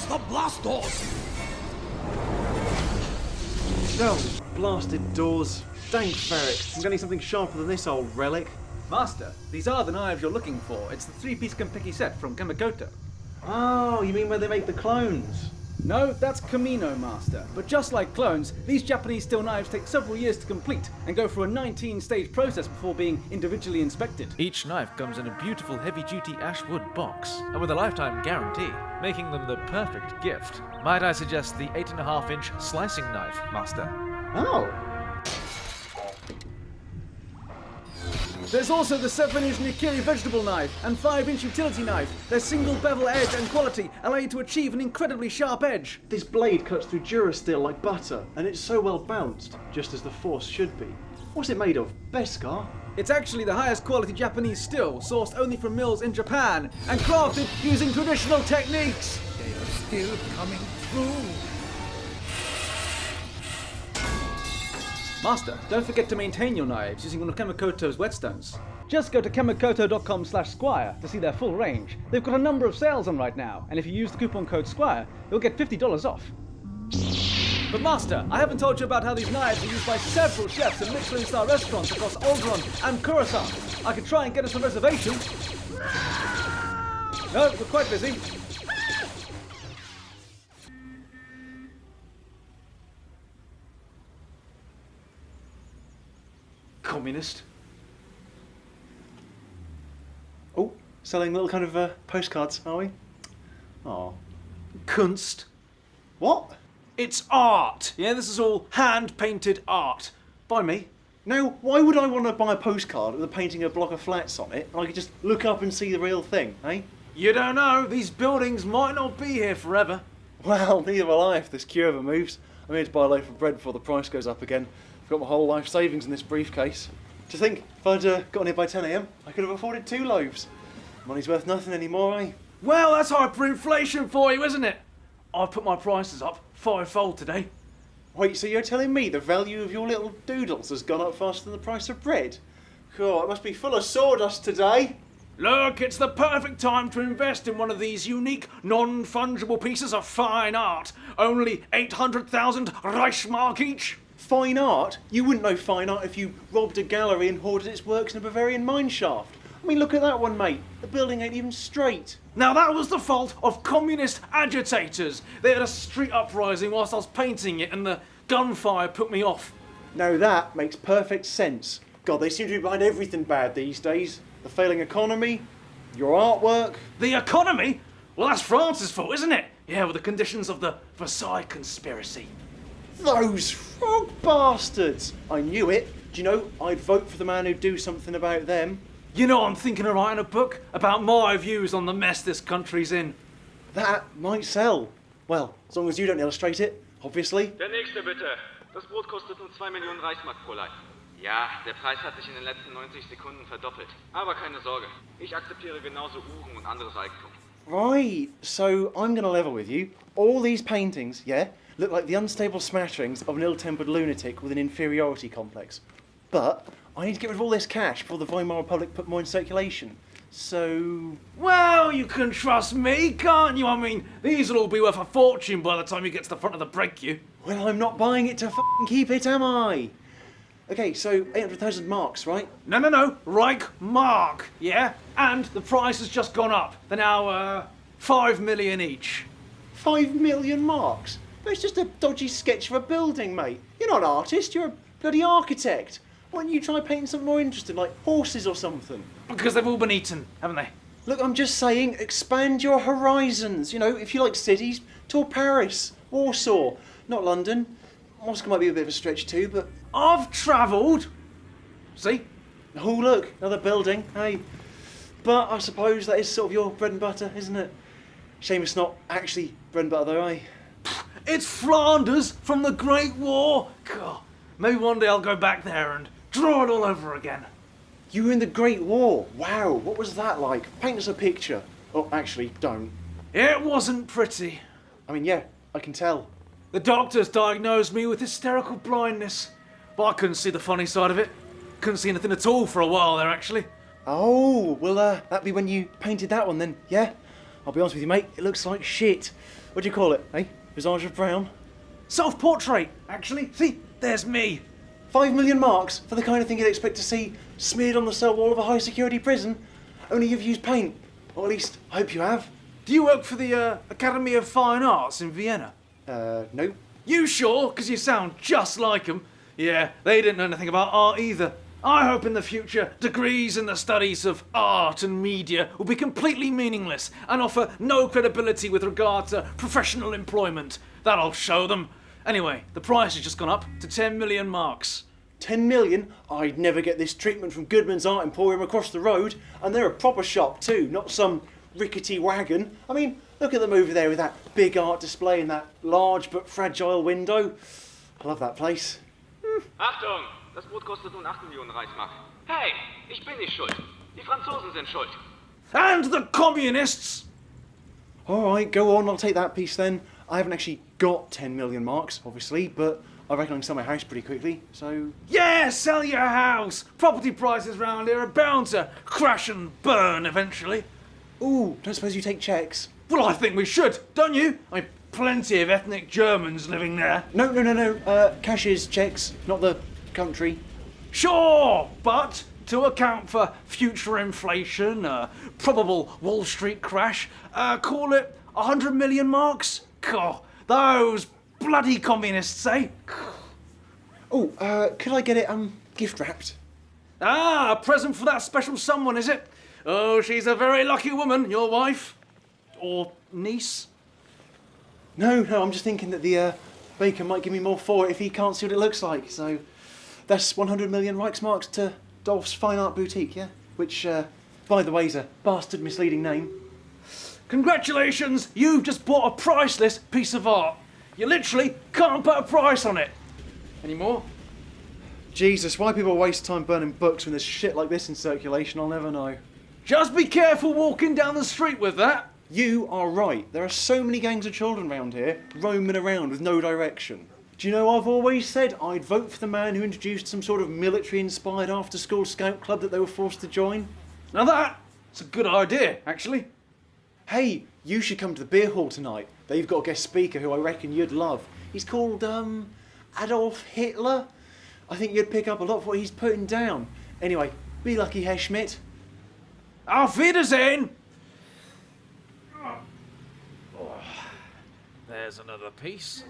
the blast doors! No, blasted doors. Dang ferret, I'm getting something sharper than this old relic. Master, these are the knives you're looking for. It's the three-piece Kenpeki set from Kamikoto. Oh, you mean where they make the clones? No, that's Kamino, Master. But just like clones, these Japanese steel knives take several years to complete and go through a 19-stage process before being individually inspected. Each knife comes in a beautiful heavy-duty ashwood box, and with a lifetime guarantee, making them the perfect gift. Might I suggest the 8.5-inch slicing knife, Master? Oh. There's also the 7-inch Nikiri vegetable knife and 5-inch utility knife. Their single bevel edge and quality allow you to achieve an incredibly sharp edge. This blade cuts through Durasteel like butter, and it's so well balanced, just as the Force should be. What's it made of? Beskar? It's actually the highest quality Japanese steel, sourced only from mills in Japan, and crafted using traditional techniques. They are still coming through. Master, don't forget to maintain your knives using one of Kamikoto's whetstones. Just go to kamikoto.com/Squire to see their full range. They've got a number of sales on right now, and if you use the coupon code Squire, you'll get $50 off. But Master, I haven't told you about how these knives are used by several chefs in Michelin-star restaurants across Oberon and Coruscant. I could try and get us a reservation. No, we're quite busy. Communist. Oh, selling little kind of postcards, are we? Oh. Kunst. What? It's art. Yeah, this is all hand-painted art. By me. Now, why would I want to buy a postcard with a painting of a block of flats on it and I could just look up and see the real thing, eh? You don't know. These buildings might not be here forever. Well, neither will I if this queue ever moves. I'm here to buy a loaf of bread before the price goes up again. I've got my whole life savings in this briefcase. To think, if I'd gotten here by 10 AM, I could have afforded 2 loaves. Money's worth nothing anymore, eh? Well, that's hyperinflation for you, isn't it? I've put my prices up 5-fold today. Wait, so you're telling me the value of your little doodles has gone up faster than the price of bread? God, it must be full of sawdust today. Look, it's the perfect time to invest in one of these unique, non-fungible pieces of fine art. Only 800,000 Reichsmark each. Fine art? You wouldn't know fine art if you robbed a gallery and hoarded its works in a Bavarian mine shaft. I mean, look at that one, mate. The building ain't even straight. Now that was the fault of communist agitators. They had a street uprising whilst I was painting it and the gunfire put me off. Now that makes perfect sense. God, they seem to be behind everything bad these days. The failing economy, your artwork. The economy? Well, that's France's fault, isn't it? Yeah, with the conditions of the Versailles conspiracy. Those frog bastards! I knew it. Do you know, I'd vote for the man who'd do something about them. You know, I'm thinking of writing a book about my views on the mess this country's in. That might sell. Well, as long as you don't illustrate it, obviously. Der nächste bitte. Das Brot kostet nun 2 Millionen Reichsmark pro Leib. Ja, der Preis hat sich in den letzten 90 Sekunden verdoppelt. Aber keine Sorge, ich akzeptiere genauso Uhren und anderes Eigentum. Right, so I'm going to level with you. All these paintings, yeah, look like the unstable smatterings of an ill-tempered lunatic with an inferiority complex. But I need to get rid of all this cash before the Weimar Republic put more in circulation. So... Well, you can trust me, can't you? I mean, these will all be worth a fortune by the time you get to the front of the break queue. Well, I'm not buying it to f***ing keep it, am I? Okay, so 800,000 marks, right? No. Reichsmark, yeah? And the price has just gone up. They're now, 5 million each. 5 million marks? But it's just a dodgy sketch of a building, mate. You're not an artist, you're a bloody architect. Why don't you try painting something more interesting, like horses or something? Because they've all been eaten, haven't they? Look, I'm just saying, expand your horizons. You know, if you like cities, tour Paris, Warsaw, not London. Moscow might be a bit of a stretch too, but... I've travelled. See? Oh, look, another building, hey. But I suppose that is sort of your bread and butter, isn't it? Shame it's not actually bread and butter though, eh? It's Flanders from the Great War. God, maybe one day I'll go back there and draw it all over again. You were in the Great War. Wow, what was that like? Paint us a picture. Oh, actually, don't. It wasn't pretty. I mean, yeah, I can tell. The doctors diagnosed me with hysterical blindness, but I couldn't see the funny side of it. Couldn't see anything at all for a while there, actually. Oh, well, that'd be when you painted that one then, yeah? I'll be honest with you, mate, it looks like shit. What do you call it, eh? Visage of Brown? Self-portrait, actually. See, there's me. 5 million marks for the kind of thing you'd expect to see smeared on the cell wall of a high-security prison. Only you've used paint. Or at least, I hope you have. Do you work for the Academy of Fine Arts in Vienna? No. You sure? Because you sound just like them. Yeah, they didn't know anything about art either. I hope in the future degrees in the studies of art and media will be completely meaningless and offer no credibility with regard to professional employment. That'll show them. Anyway, the price has just gone up to 10 million marks. 10 million? I'd never get this treatment from Goodman's Art Emporium across the road. And they're a proper shop too, not some rickety wagon. I mean, look at them over there with that big art display and that large but fragile window. I love that place. Achtung! Das Brot kostet nun 8 Millionen Reichsmark. Hey, ich bin nicht schuld. Die Franzosen sind schuld. And the communists! Alright, go on, I'll take that piece then. I haven't actually got 10 million marks, obviously, but I reckon I can sell my house pretty quickly, so... Yeah, sell your house! Property prices round here are bound to crash and burn eventually. Ooh, don't suppose you take cheques? Well, I think we should, don't you? I mean, plenty of ethnic Germans living there. No. Cashes, cheques, not the country. Sure, but to account for future inflation, probable Wall Street crash, call it 100 million marks? God, those bloody communists, eh? Oh, could I get it, gift wrapped? Ah, a present for that special someone, is it? Oh, she's a very lucky woman, your wife. Or niece. No, I'm just thinking that the baker might give me more for it if he can't see what it looks like, so... That's 100 million Reichsmarks to Dolph's Fine Art Boutique, yeah? Which, by the way, is a bastard misleading name. Congratulations, you've just bought a priceless piece of art. You literally can't put a price on it. Any more? Jesus, why people waste time burning books when there's shit like this in circulation, I'll never know. Just be careful walking down the street with that. You are right. There are so many gangs of children around here, roaming around with no direction. Do you know I've always said I'd vote for the man who introduced some sort of military-inspired after-school scout club that they were forced to join? Now that's a good idea, actually. Hey, you should come to the beer hall tonight. They've got a guest speaker who I reckon you'd love. He's called, Adolf Hitler. I think you'd pick up a lot of what he's putting down. Anyway, be lucky, Herr Schmidt. Auf Wiedersehen! There's another piece.